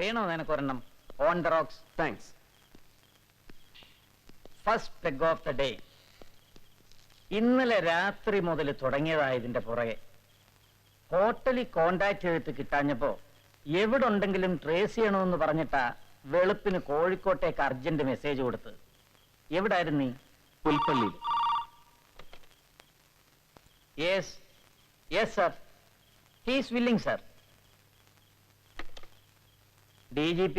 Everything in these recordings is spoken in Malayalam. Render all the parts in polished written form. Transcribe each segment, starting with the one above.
വേണോ നിനക്കൊരെണ്ണം? On the rocks. Thanks. First peg of the day. ഇന്നലെ രാത്രി മുതൽ തുടങ്ങിയതായതിന്റെ പുറകെ ഹോട്ടലിൽ കോണ്ടാക്ട് ചെയ്തിട്ട് കിട്ടാഞ്ഞപ്പോ എവിടെ ഉണ്ടെങ്കിലും ട്രേസ് ചെയ്യണമെന്ന് പറഞ്ഞിട്ടാ വെളുപ്പിന് കോഴിക്കോട്ടേക്ക് അർജന്റ് മെസ്സേജ് കൊടുത്ത്. എവിടായിരുന്നു നീ? പുൽപ്പള്ളിയിൽ. Yes yes sir, he's willing sir. DGP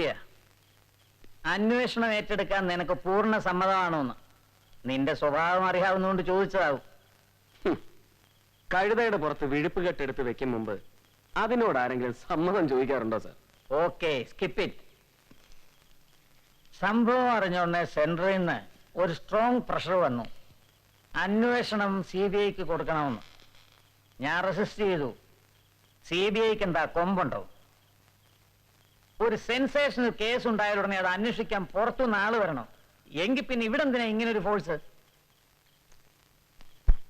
അന്വേഷണം ഏറ്റെടുക്കാൻ നിനക്ക് പൂർണ്ണ സമ്മതമാണോന്ന്? നിന്റെ സ്വഭാവം അറിയാവുന്നതുകൊണ്ട് ചോദിച്ചതാവും. കഴുതയുടെ പുറത്ത് വിഴുപ്പ് കെട്ടെടുത്ത് വെക്കും മുമ്പ് അതിനോട് ആരെങ്കിലും സമ്മതം ചോദിക്കാറുണ്ടോ സർ? Okay, skip it. സംഭവം അറിഞ്ഞോണ്ട് സെൻട്രൽ നിന്ന് ഒരു സ്ട്രോങ് പ്രഷർ വന്നു. അന്വേഷണം CBIക്ക് കൊടുക്കണമെന്ന്. ഞാൻ റെസിസ്റ്റ് ചെയ്തു. CBIക്ക് എന്താ കൊമ്പുണ്ടോ? ഒരു സെൻസേഷണൽ കേസ് ഉണ്ടായാൽ ഉടനെ അത് അന്വേഷിക്കാൻ പുറത്തുനിന്ന് ആള് വരണം. എങ്കിൽ പിന്നെ ഇവിടെ എന്തിനാ ഇങ്ങനൊരു ഫോഴ്സ്?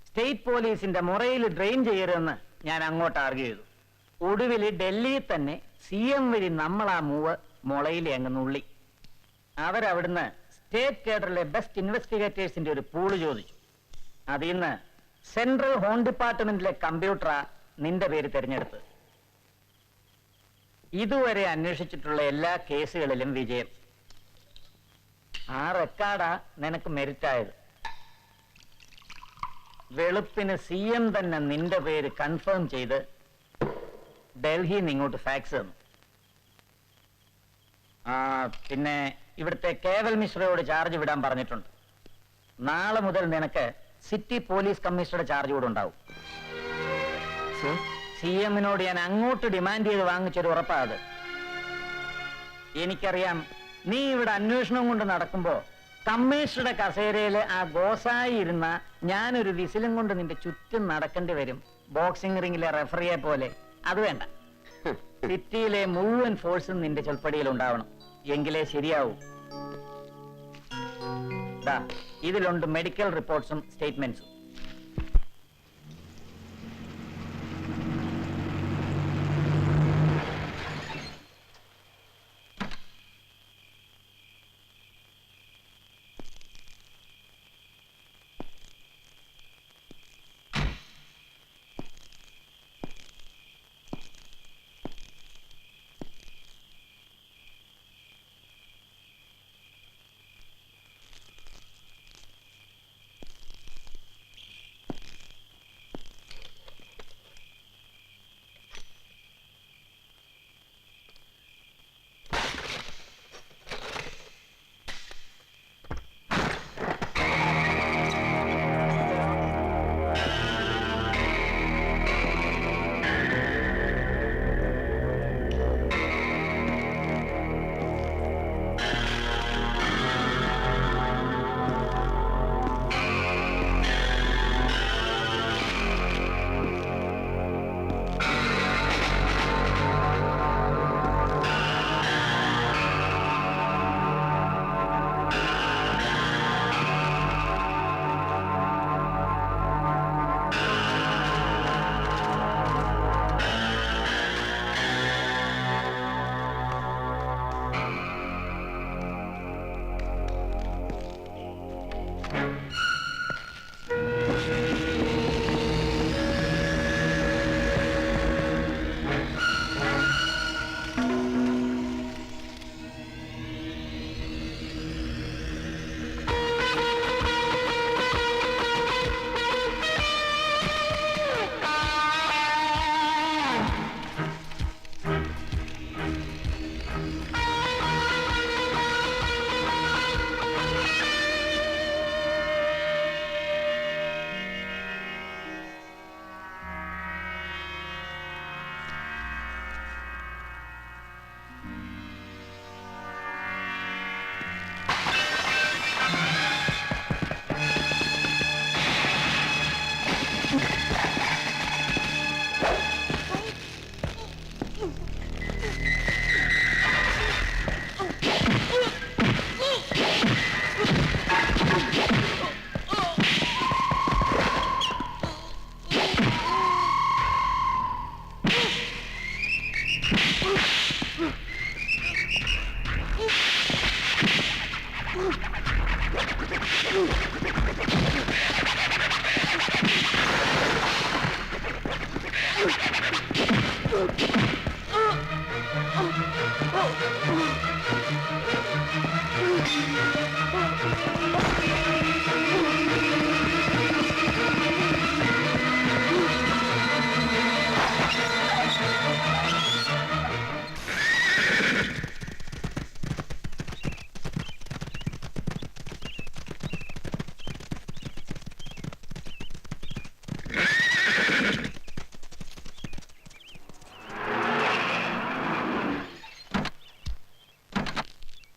സ്റ്റേറ്റ് പോലീസിന്റെ മുറയിൽ ഡ്രെയിൻ ചെയ്യരുതെന്ന് ഞാൻ അങ്ങോട്ട് ആർഗ്യൂ ചെയ്തു. ഒടുവിൽ ഡൽഹിയിൽ തന്നെ CM വഴി നമ്മൾ ആ മൂവ് മുളയിലെ അങ്ങ് നുള്ളി. അവരവിടുന്ന് സ്റ്റേറ്റ് കേഡറിലെ ബെസ്റ്റ് ഇൻവെസ്റ്റിഗേറ്റേഴ്സിന്റെ ഒരു പൂള് ചോദിച്ചു. അതിൽ നിന്ന് സെൻട്രൽ ഹോം ഡിപ്പാർട്ട്മെന്റിലെ കമ്പ്യൂട്ടറാ നിന്റെ പേര് തിരഞ്ഞെടുത്ത്. ഇതുവരെ അന്വേഷിച്ചിട്ടുള്ള എല്ലാ കേസുകളിലും വിജയം. ആ റെക്കോർഡാ നിനക്ക് മെരിറ്റായത്. വെളുപ്പിന് CM തന്നെ നിന്റെ പേര് കൺഫേം ചെയ്ത് ഡൽഹിയിൽ നിന്ന് ഇങ്ങോട്ട് ഫാക്സ് തന്നു. പിന്നെ ഇവിടുത്തെ കേവൽ മിശ്രയോട് ചാർജ് വിടാൻ പറഞ്ഞിട്ടുണ്ട്. നാളെ മുതൽ നിനക്ക് സിറ്റി പോലീസ് കമ്മീഷണറുടെ ചാർജ് കൂടെ ഉണ്ടാവും. CMനോട് ഞാൻ അങ്ങോട്ട് ഡിമാൻഡ് ചെയ്ത് വാങ്ങിച്ചൊരു ഉറപ്പാ അത്. എനിക്കറിയാം നീ ഇവിടെ അന്വേഷണം കൊണ്ട് നടക്കുമ്പോ കമ്മീഷണറുടെ കസേരയില് ആ ഗോസായി ഇരുന്ന ഞാനൊരു വിസിലും കൊണ്ട് നിന്റെ ചുറ്റും നടക്കേണ്ടി വരും, ബോക്സിംഗ് റിംഗിലെ റെഫറിയെ പോലെ. അത് വേണ്ട. സിറ്റിയിലെ മുഴുവൻ ഫോഴ്സും നിന്റെ ചൊൽപ്പടിയിൽ ഉണ്ടാവണം, എങ്കിലേ ശരിയാവൂ. ഇതിലുണ്ട് മെഡിക്കൽ റിപ്പോർട്ട്സും സ്റ്റേറ്റ്മെന്റ്സും.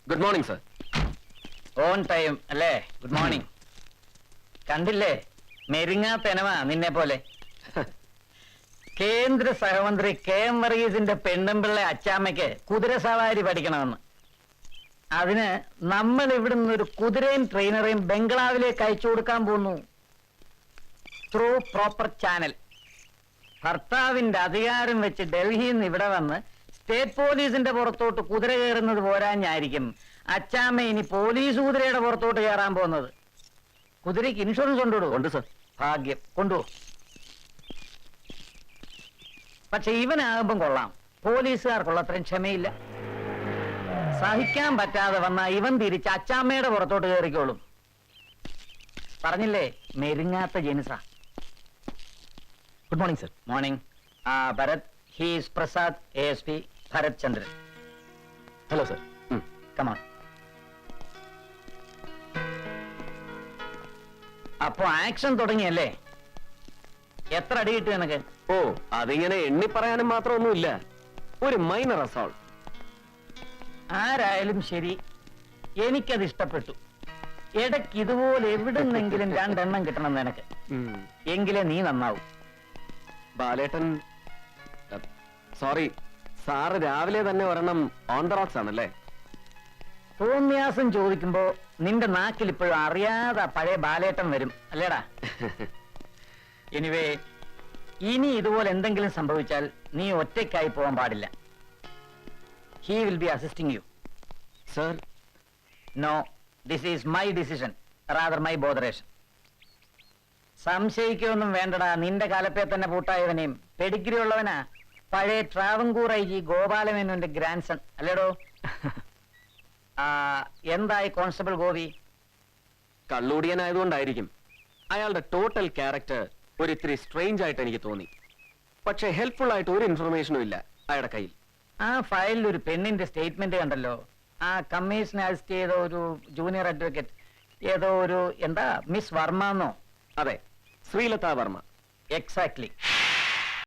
Good morning sir. On time അല്ലേ? Good morning. കണ്ടില്ലേ, മെരുങ്ങാത്തെനവാ നിന്നെ പോലെ. കേന്ദ്ര സഹമന്ത്രി KM വർഗീസിന്റെ പെണ്ണുമ്പിള്ള അച്ചാമ്മയ്ക്ക് കുതിര സവാരി പഠിക്കണമെന്ന്. അതിന് നമ്മൾ ഇവിടുന്ന് ഒരു കുതിരയും ട്രെയിനറെയും ബംഗ്ലാവിലേക്ക് അയച്ചു കൊടുക്കാൻ പോകുന്നു. Through proper channel. ഭർത്താവിന്റെ അധികാരം വെച്ച് ഡൽഹിയിൽ നിന്ന് ഇവിടെ വന്ന് സ്റ്റേറ്റ് പോലീസിന്റെ പുറത്തോട്ട് കുതിര കയറുന്നത് പോരാഞ്ഞായിരിക്കും അച്ചാമ്മ ഇനി പോലീസ് കുതിരയുടെ പുറത്തോട്ട് കയറാൻ പോകുന്നത്. കുതിരയ്ക്ക് ഇൻഷുറൻസ് കൊണ്ടുവിടും. ഉണ്ട് സർ. ഭാഗ്യം, കൊണ്ടുപോകും. പക്ഷെ ഇവനാകുമ്പം കൊള്ളാം, പോലീസുകാർക്കുള്ള അത്രയും ക്ഷമയില്ല. സഹിക്കാൻ പറ്റാതെ വന്ന ഇവൻ തിരിച്ച് അച്ചാമ്മയുടെ പുറത്തോട്ട് കയറിക്കോളും. പറഞ്ഞില്ലേ, മെരുങ്ങാത്ത ജനിസ. Good morning sir. Morning. Bharat, he's Prasad, ASP Bharat Chandran. Hello sir. Come on. അപ്പൊ ആക്ഷൻ തുടങ്ങിയല്ലേ? എത്ര അടി കിട്ടും നിനക്ക്? ഓ, അതിങ്ങനെ എണ്ണി പറയാനും മാത്രമൊന്നുമില്ല. ഒരു മൈനർ അസോൾട്ട്. ആരായാലും ശരി, എനിക്കത് ഇഷ്ടപ്പെട്ടു. ഇടയ്ക്ക് ഇതുപോലെ എവിടുന്നെങ്കിലും 2 എണ്ണം കിട്ടണം നിനക്ക്. എങ്കിലേ നീ നന്നാവും. ബാലേട്ടൻ, സോറി സാറ് രാവിലെ തന്നെ ഒരെണ്ണം ഓൺ ദ റോക്സ് ആണല്ലേ? തോന്നിയാസം ചോദിക്കുമ്പോ നിന്റെ നാക്കിൽ ഇപ്പോഴും അറിയാതെ പഴയ ബാലേട്ടൻ വരും അല്ലേടാ? എനിവേ, ഇനി ഇതുപോലെ എന്തെങ്കിലും സംഭവിച്ചാൽ നീ ഒറ്റയ്ക്കായി പോകാൻ പാടില്ല. He will be assisting you. Sir, no, this is my decision, rather my botheration. സംശയിക്കൊന്നും വേണ്ടടാ, നിന്റെ കാലപ്പേ തന്നെ പൂട്ടായവനെയും പെഡിഗ്രി ഉള്ളവനാ. പഴയ ട്രാവൻകൂർ IG ഗോപാലമേനോന്റെ ഗ്രാൻഡ് സൺ അല്ലേടോ? എന്തായി കോൺസ്റ്റബിൾ ഗോപി? കള്ളൂടിയനായതുകൊണ്ടായിരിക്കും അയാളുടെ ടോട്ടൽ ക്യാരക്ടർ ഒരു ഇത്തിരി സ്ട്രേഞ്ച് ആയിട്ട് എനിക്ക് തോന്നി. പക്ഷെ ഹെൽപ്ഫുൾ ആയിട്ട് ഒരു ഇൻഫർമേഷനും ഇല്ല അയാളുടെ കയ്യിൽ. ആ ഫയലിൽ ഒരു പെണ്ണിന്റെ സ്റ്റേറ്റ്മെന്റ് കണ്ടല്ലോ. ആ കമ്മീഷൻ അസിസ്റ്റ് ചെയ്ത ഒരു ജൂനിയർ അഡ്വക്കേറ്റ്, ഏതോ ഒരു എന്താ മിസ് വർമ്മ എന്നോ? അതെ, ശ്രീലത വർമ്മ. എക്സാക്ട്ലി.